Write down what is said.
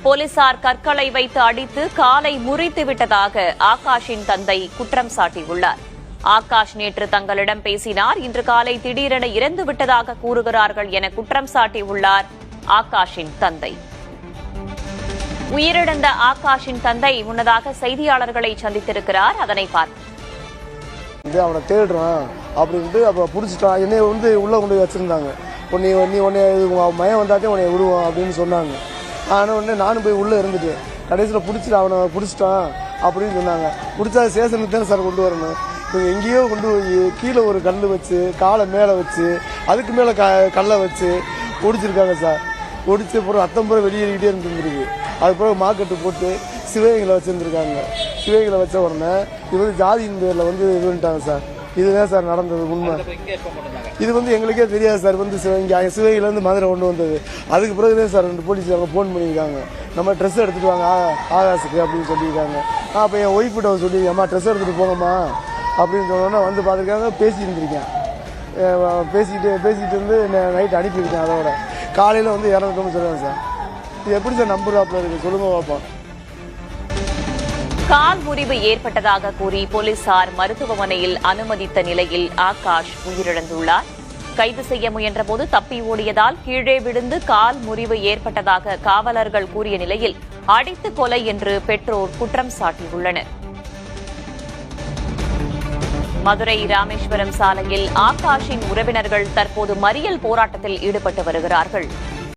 போலீசார் கற்களை வைத்து அடித்து காலை முறித்து விட்டதாக ஆகாஷின் தந்தை குற்றம் சாட்டியுள்ளார். ஆகாஷ் நேற்று தங்களிடம் பேசினார், இன்று காலை திடீரென இறந்து விட்டதாக கூறுகிறார்கள் என குற்றம் சாட்டியுள்ளார் ஆகாஷின் தந்தை. உயிரிழந்த ஆகாஷின் தந்தை முன்னதாக செய்தியாளர்களை சந்தித்திருக்கிறார். அதனை பார்ப்போம். அவனை தேடுறான் அப்படின்ட்டு அப்ப புடிச்சிட்டான். என்னைய உள்ள கொண்டு வச்சிருந்தாங்க. நீ மயம் வந்தாட்டே உன்னை விடுவான் அப்படின்னு சொன்னாங்க. ஆனால் உடனே நானும் போய் உள்ள இருந்துட்டேன். கடைசியில் பிடிச்சிட்டு அவனை பிடிச்சிட்டான் அப்படின்னு சொன்னாங்க. பிடிச்சா ஸ்டேஷனுக்கு தானே சார் கொண்டு வரணும். எங்கேயோ கொண்டு போய் கீழே ஒரு கல் வச்சு காலை மேலே வச்சு அதுக்கு மேலே கல்லை வச்சு ஒடிச்சிருக்காங்க சார். ஒடிச்சு அப்புறம் ரத்தம் பூரா வெளியேறிக்கிட்டே இருந்துருக்கு. அது பிறகு மார்க்கெட்டு போட்டு சிவகங்களை வச்சுருந்துருக்காங்க. சிவகங்களை வச்ச உடனே இது ஜாதியின் பேரில் இது பண்ணிட்டாங்க சார். இதுதான் சார் நடந்தது உண்மை. இது எங்களுக்கே தெரியாது சார். இங்கே சிவகையிலேருந்து மதுரை கொண்டு வந்தது. அதுக்கு பிறகுதான் சார் 2 போலீஸ் அவங்க ஃபோன் பண்ணியிருக்காங்க. நம்ம ட்ரெஸ் எடுத்துகிட்டு வாங்க ஆகாசுக்கு அப்படின்னு சொல்லியிருக்காங்க. அப்போ என் ஒய்ஃப்கிட்ட சொல்லி அம்மா ட்ரெஸ் எடுத்துகிட்டு போங்கம்மா அப்படின்னு சொன்னோன்னா பார்த்துருக்காங்க. பேசிட்டு இருந்திருக்கேன். பேசிக்கிட்டு இருந்து நைட்டு அனுப்பியிருக்கேன். அதோட காலையில் இறந்துட்டோம்னு சொல்லுவேன் சார். இது எப்படி சார் நம்புறாப்புல இருக்கு சொல்லுங்க பார்ப்போம். கால் முறிவு ஏற்பட்டதாக கூறி போலீசார் மருத்துவமனையில் அனுமதித்த நிலையில் ஆகாஷ் உயிரிழந்துள்ளார். கைது செய்ய முயன்றபோது தப்பி ஓடியதால் கீழே விழுந்து கால் முறிவு ஏற்பட்டதாக காவலர்கள் கூறிய நிலையில் அடித்து கொலை என்று பெற்றோர் குற்றம் சாட்டியுள்ளனர். மதுரை ராமேஸ்வரம் சாலையில் ஆகாஷின் உறவினர்கள் தற்போது மறியல் போராட்டத்தில் ஈடுபட்டு வருகிறார்கள்.